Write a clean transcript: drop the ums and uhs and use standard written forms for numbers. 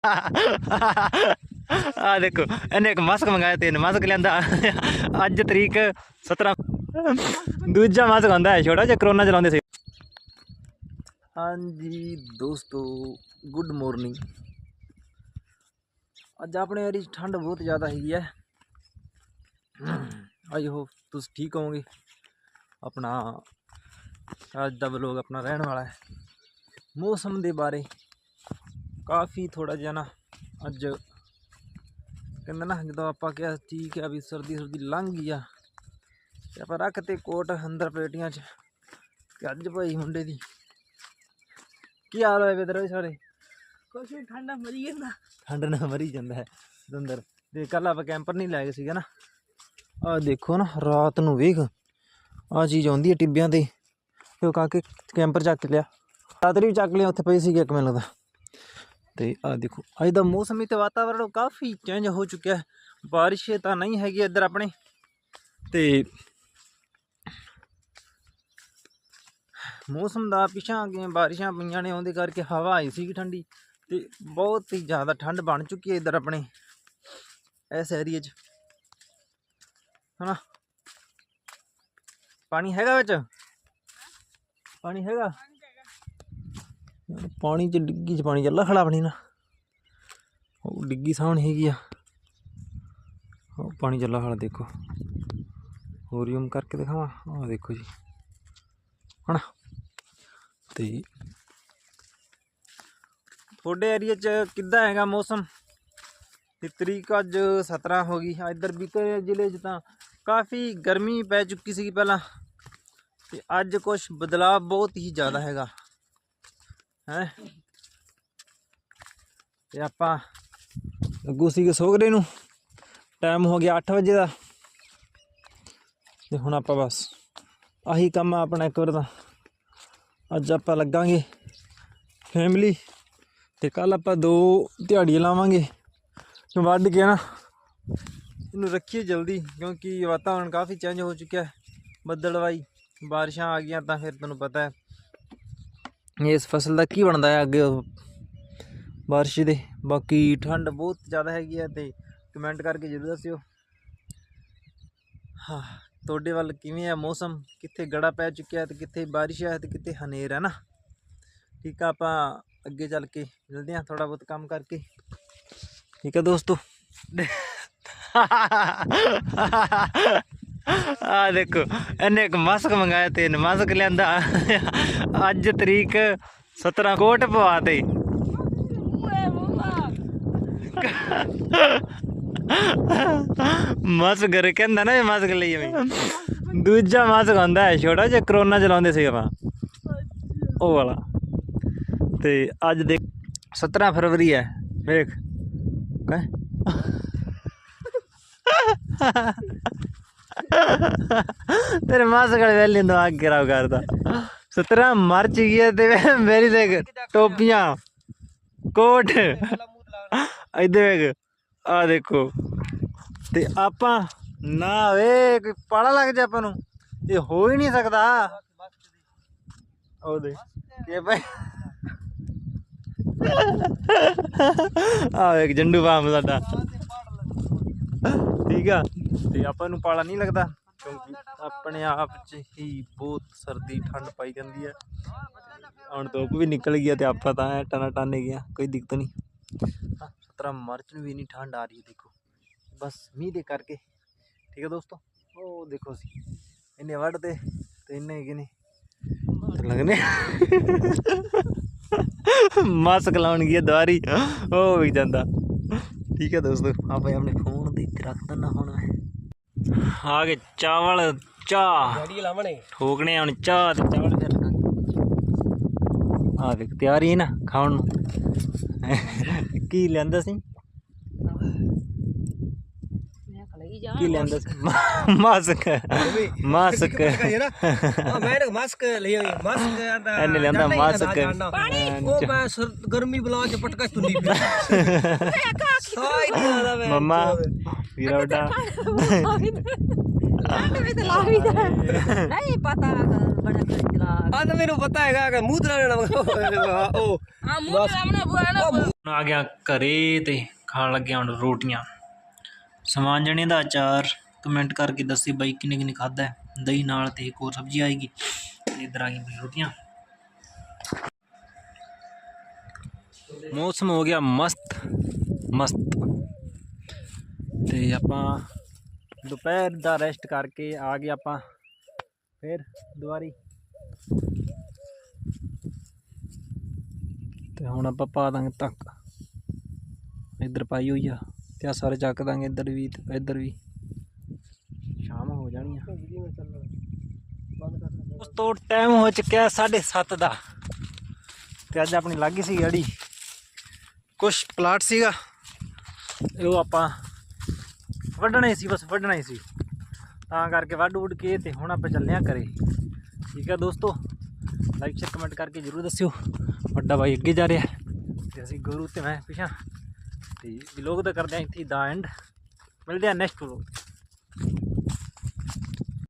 ਆ ਦੇਖੋ ਇਹਨੇ ਇੱਕ ਮਾਸਕ ਮੰਗਾਇਆ, 3 ਮਾਸਕ ਲਿਆਂਦਾ। ਅੱਜ ਤਰੀਕ 17 ਦੂਜਾ ਮਾਸਕ ਆਉਂਦਾ ਹੈ ਛੋਟਾ ਜਿਹਾ, ਕਰੋਨਾ ਚਲਾਉਂਦੇ ਸੀ। ਹਾਂਜੀ ਦੋਸਤੋ, ਗੁੱਡ ਮੋਰਨਿੰਗ। ਅੱਜ ਆਪਣੇ ਏਰੀਏ 'ਚ ਠੰਡ ਬਹੁਤ ਜ਼ਿਆਦਾ ਹੈਗੀ ਹੈ। ਆਈ ਹੋਪ ਤੁਸੀਂ ਠੀਕ ਹੋਵੋਗੇ। ਆਪਣਾ ਅੱਜ ਦਾ ਵਲੋਗ ਆਪਣਾ ਰਹਿਣ ਵਾਲਾ ਹੈ ਮੌਸਮ ਦੇ ਬਾਰੇ। ਕਾਫੀ ਥੋੜਾ ਜਿਹਾ ਨਾ ਅੱਜ ਕਹਿੰਦੇ ਨਾ, ਜਦੋਂ ਆਪਾਂ ਕਿਹਾ ਠੀਕ ਹੈ ਵੀ ਸਰਦੀ ਲੰਘ ਗਈ ਆ, ਤੇ ਆਪਾਂ ਰੱਖਤੇ ਕੋਟ ਅੰਦਰ ਪੇਟੀਆਂ 'ਚ। ਤੇ ਅੱਜ ਭਾਈ ਮੁੰਡੇ ਦੀ ਕੀ ਹਾਲ ਹੋਏ ਵੇ ਸਾਰੇ? ਕੁਛ ਠੰਡਾ ਮਰੀ ਜਾਂਦਾ, ਠੰਡ ਨਾਲ ਮਰੀ ਜਾਂਦਾ ਹੈ ਅੰਦਰ। ਤੇ ਕੱਲ ਆਪਾਂ ਕੈਂਪਰ ਨਹੀਂ ਲੈ ਗਏ ਸੀਗੇ ਨਾ। ਆਹ ਦੇਖੋ ਨਾ, ਰਾਤ ਨੂੰ ਵੇਖ ਆਹ ਚੀਜ਼ ਆਉਂਦੀ ਹੈ ਟਿੱਬਿਆਂ ਤੇ, ਤੇ ਉਹ ਕਾਕੇ ਕੈਂਪਰ ਚੱਕ ਲਿਆ, ਰਾਤਰੀ ਵੀ ਚੱਕ ਲਿਆ, ਉੱਥੇ ਪਈ ਸੀਗੀ ਇੱਕ ਮੈਨੂੰ ਲੱਗਦਾ। ਤੇ ਆਹ ਦੇਖੋ ਅੱਜ ਦਾ ਮੌਸਮ ਤੇ ਵਾਤਾਵਰਨ ਕਾਫੀ ਚੇਂਜ ਹੋ ਚੁੱਕਿਆ ਹੈ। ਬਾਰਿਸ਼ ਤਾਂ ਨਹੀਂ ਹੈਗੀ ਇੱਧਰ ਆਪਣੇ, ਤੇ ਮੌਸਮ ਦਾ ਪਿਛਾਂ ਅੱਗੇ ਬਾਰਿਸ਼ਾਂ ਪਈਆਂ ਨੇ, ਉਹਦੇ ਕਰਕੇ ਹਵਾ ਆਈ ਸੀਗੀ ਠੰਡੀ, ਤੇ ਬਹੁਤ ਹੀ ਜ਼ਿਆਦਾ ਠੰਡ ਬਣ ਚੁੱਕੀ ਹੈ ਇੱਧਰ ਆਪਣੇ ਇਸ ਏਰੀਏ 'ਚ, ਹਨਾ। ਪਾਣੀ ਹੈਗਾ ਵਿੱਚ? ਪਾਣੀ ਹੈਗਾ? ਪਾਣੀ 'ਚ ਡਿੱਗੀ 'ਚ ਪਾਣੀ ਚੱਲਾ ਖੜਾ ਆਪਣੀ ਨਾ, ਉਹ ਡਿੱਗੀ ਸਾਹਮਣੇ ਹੈਗੀ ਆ, ਉਹ ਪਾਣੀ ਚੱਲਾ ਖੜਾ। ਦੇਖੋ ਹੋਰੀਅਮ ਕਰਕੇ ਦਿਖਾਵਾਂ, ਆਹ ਦੇਖੋ ਜੀ ਹਨਾ। ਤੇ ਤੁਹਾਡੇ ਏਰੀਏ 'ਚ ਕਿੱਦਾਂ ਹੈਗਾ ਮੌਸਮ? ਤੇ ਤਰੀਕ ਅੱਜ 17 ਹੋ ਗਈ। ਇੱਧਰ ਬੀਕਾਨੇਰ ਜ਼ਿਲ੍ਹੇ 'ਚ ਤਾਂ ਕਾਫੀ ਗਰਮੀ ਪੈ ਚੁੱਕੀ ਸੀਗੀ ਪਹਿਲਾਂ, ਤੇ ਅੱਜ ਕੁਛ ਬਦਲਾਅ ਬਹੁਤ ਹੀ ਜ਼ਿਆਦਾ ਹੈਗਾ ਹੈ। ਤੇ ਆਪਾਂ ਅੱਗੂ ਸੀਗੇ ਸੋਗਰੇ ਨੂੰ, ਟਾਈਮ ਹੋ ਗਿਆ 8 ਵਜੇ ਦਾ, ਤੇ ਹੁਣ ਆਪਾਂ ਬਸ ਆਹੀ ਕੰਮ ਆ ਆਪਣਾ ਇੱਕ ਵਾਰ ਤਾਂ। ਅੱਜ ਆਪਾਂ ਲੱਗਾਂਗੇ ਫੈਮਿਲੀ, ਤੇ ਕੱਲ ਆਪਾਂ 2 ਦਿਹਾੜੀਆਂ ਲਾਵਾਂਗੇ ਵੱਢ ਕੇ ਨਾ, ਇਹਨੂੰ ਰੱਖੀਏ ਜਲਦੀ, ਕਿਉਂਕਿ ਵਾਤਾਵਰਨ ਕਾਫੀ ਚੇਂਜ ਹੋ ਚੁੱਕਿਆ ਹੈ। ਬੱਦਲਵਾਈ ਬਾਰਿਸ਼ਾਂ ਆ ਗਈਆਂ ਤਾਂ ਫਿਰ ਤੁਹਾਨੂੰ ਪਤਾ ਹੈ ਇਸ ਫਸਲ ਦਾ ਕੀ ਬਣਦਾ ਹੈ ਅੱਗੇ ਬਾਰਿਸ਼ ਦੇ। ਬਾਕੀ ਠੰਡ ਬਹੁਤ ਜ਼ਿਆਦਾ ਹੈਗੀ ਹੈ, ਤੇ ਕਮੈਂਟ ਕਰਕੇ ਜ਼ਰੂਰ ਦੱਸਿਓ ਹਾਂ ਤੁਹਾਡੇ ਵੱਲ ਕਿਵੇਂ ਹੈ ਮੌਸਮ, ਕਿੱਥੇ ਗੜਾ ਪੈ ਚੁੱਕਿਆ ਤੇ ਕਿੱਥੇ ਬਾਰਿਸ਼ ਹੈ ਤੇ ਕਿੱਥੇ ਹਨੇਰ ਹੈ ਨਾ। ਠੀਕ ਆ, ਆਪਾਂ ਅੱਗੇ ਚੱਲ ਕੇ ਮਿਲਦੇ ਹਾਂ ਥੋੜ੍ਹਾ ਬਹੁਤ ਕੰਮ ਕਰਕੇ। ਠੀਕ ਹੈ ਦੋਸਤੋ। ਆ ਦੇਖੋ ਇਹਨੇ ਇੱਕ ਮਾਸਕ ਮੰਗਾਇਆ, 3 ਮਾਸਕ ਲਿਆਂਦਾ। ਅੱਜ ਤਰੀਕ 17 ਕੋਟ ਪਵਾ ਤੇ ਮਾਸਕ ਕਹਿੰਦਾ ਨਾ, ਇਹ ਮਾਸਕ ਲਈ ਐਵੇਂ। ਦੂਜਾ ਮਾਸਕ ਆਉਂਦਾ ਹੈ ਛੋਟਾ ਜਿਹਾ, ਕਰੋਨਾ ਚਲਾਉਂਦੇ ਸੀ ਆਪਾਂ, ਉਹ ਵਾਲਾ। ਤੇ ਅੱਜ ਦੇਖ 17 ਫਰਵਰੀ ਹੈ, ਵੇਖ ਤੇਰੇ ਮਾਸਕ ਵਾਲੇ ਵੇਲੇ ਦਿਮਾਗ ਖਰਾਬ ਕਰਦਾ। 17 ਮਾਰਚ ਗਈ ਹੈ, ਤੇ ਮੇਰੀ ਦੇਖ ਟੋਪੀਆਂ ਕੋਟ ਇੱਧਰ ਵੇਖ, ਆਹ ਦੇਖੋ। ਤੇ ਆਪਾਂ ਨਾ ਵੇ ਕੋਈ ਪਾਲਾ ਲੱਗ ਜਾ ਆਪਾਂ ਨੂੰ, ਇਹ ਹੋ ਹੀ ਨਹੀਂ ਸਕਦਾ। ਉਹਦੇ ਕੀ ਭਾਈ, ਆਹ ਵੇਖ ਜੰਡੂ ਬਾਮ ਸਾਡਾ, ਠੀਕ ਆ। ਤੇ ਆਪਾਂ ਨੂੰ ਪਾਲਾ ਨਹੀਂ ਲੱਗਦਾ, ਕਿਉਂਕਿ ਆਪਣੇ ਆਪ 'ਚ ਹੀ ਬਹੁਤ ਸਰਦੀ ਠੰਡ ਪਾਈ ਜਾਂਦੀ ਹੈ। ਹੁਣ ਧੁੱਪ ਵੀ ਨਿਕਲ ਗਈ, ਤੇ ਆਪਾਂ ਤਾਂ ਟਨਾ ਟਾਨੇ ਗਿਆ, ਕੋਈ ਦਿੱਕਤ ਨਹੀਂ। 17 ਮਾਰਚ ਨੂੰ ਵੀ ਇੰਨੀ ਠੰਡ ਆ ਰਹੀ ਹੈ, ਦੇਖੋ ਬਸ ਮੀਂਹ ਦੇ ਕਰਕੇ। ਠੀਕ ਹੈ ਦੋਸਤੋ, ਉਹ ਦੇਖੋ ਅਸੀਂ ਇੰਨੇ ਵੱਢਦੇ ਤੇ ਇੰਨੇ ਕਿਨੇ ਲੱਗਣੇ। ਮਾਸਕ ਲਾਉਣ ਗਈ ਦੁਆਰੀ, ਉਹ ਵੀ ਜਾਂਦਾ। ਠੀਕ ਹੈ ਦੋਸਤੋ, ਆਪਾਂ ਆਪਣੇ ਫੋਨ ਦੇ ਉੱਤੇ ਰੱਖ ਦਿੰਦਾ। ਹੁਣ ਆ ਗਏ ਚਾਵਲ, ਚਾਹ ਠੋਕਣੇ ਹੁਣ, ਚਾਹ ਤੇ ਚਾਵਲ ਫਿਰ ਰੱਖਾਂਗੇ। ਆ ਦੇਖ ਤਿਆਰੀ ਹੈ ਨਾ ਖਾਣ ਨੂੰ। ਕੀ ਲਿਆਂਦਾ ਸੀ? ਕੀ ਲਿਆਂਦਾ ਸੀ? ਮਾਸਕ। ਮਾਸਕ ਮਾਸਕ ਇਹਨੇ ਲਿਆਂਦਾ ਮਾਸਕ। ਉਹ ਮੈਂ ਗਰਮੀ ਬਲਾ ਚ ਪਟਕਾ ਤੁੰਨੀ ਮੰਮਾ ਵੀਰਾ ਵੱਡਾ ਨਹੀਂ ਪਤਾ ਬੜਾ ਚਲਾ ਆ ਤਾਂ ਮੈਨੂੰ ਪਤਾ ਹੈਗਾ ਕਿ ਮੂੰਹ ਤਰਾ ਉਹ ਆ ਗਿਆ ਘਰੇ ਤੇ ਖਾਣ ਲੱਗਿਆ ਹੁਣ ਰੋਟੀਆਂ। ਸਮਾਨ ਜਣੇ ਦਾ ਅਚਾਰ ਕਮੈਂਟ ਕਰਕੇ ਦੱਸੀ ਬਾਈ ਕਿੰਨੇ ਕਿੰਨੇ ਖਾਦਾ ਹੈ। ਦਹੀਂ ਨਾਲ ਤੇ ਇੱਕ ਹੋਰ ਸਬਜ਼ੀ ਆਏਗੀ ਤੇ ਇੱਧਰ ਆ ਗਈਆਂ ਰੋਟੀਆਂ। ਮੌਸਮ ਹੋ ਗਿਆ ਮਸਤ ਮਸਤ ਤੇ ਆਪਾਂ ਦੁਪਹਿਰ ਦਾ ਰੈਸਟ ਕਰਕੇ ਆ ਗਏ ਆਪਾਂ ਫਿਰ ਦੁਬਾਰੀ ਤੇ ਹੁਣ ਆਪਾਂ ਪਾ ਦਾਂਗੇ ਤੱਕ ਇੱਧਰ ਪਾਈ ਹੋਈ ਆ ਤੇ ਆ ਸਾਰੇ ਚੱਕ ਦਾਂਗੇ ਇੱਧਰ ਵੀ ਤੇ ਇੱਧਰ ਵੀ। ਸ਼ਾਮ ਹੋ ਜਾਣੀ ਆ। ਉਸ ਤੋਂ ਟਾਈਮ ਹੋ ਚੁੱਕਿਆ 7:30 ਦਾ ਤੇ ਅੱਜ ਆਪਣੀ ਲੱਗੀ ਸੀ ਗਾੜੀ ਕੁਛ ਪਲਾਟ ਸੀਗਾ ਉਹ ਆਪਾਂ ਵੱਢਣਾ ਹੀ ਸੀ, ਬਸ ਵੱਢਣਾ ਹੀ ਸੀ ਤਾਂ ਕਰਕੇ ਵੱਢ ਵੁੱਢ ਕੇ ਤੇ ਹੁਣ ਆਪਾਂ ਚੱਲੇ ਆਂ ਘਰੇ। ਠੀਕ ਹੈ ਦੋਸਤੋ, ਲਾਈਕ ਸ਼ੇਅਰ ਕਮੈਂਟ ਕਰਕੇ ਜ਼ਰੂਰ ਦੱਸਿਓ। ਵੱਡਾ ਭਾਈ ਅੱਗੇ ਜਾ ਰਿਹਾ ਤੇ ਅਸੀਂ ਗੁਰੂ ਤੇ ਮੈਂ ਪਿੱਛਾ ਤੇ ਵਲੋਗ ਦਾ ਕਰਦੇ ਆਂ ਇੱਥੇ ਦਾ ਐਂਡ। ਮਿਲਦੇ ਆ ਨੈਕਸਟ ਵਲੋਗ।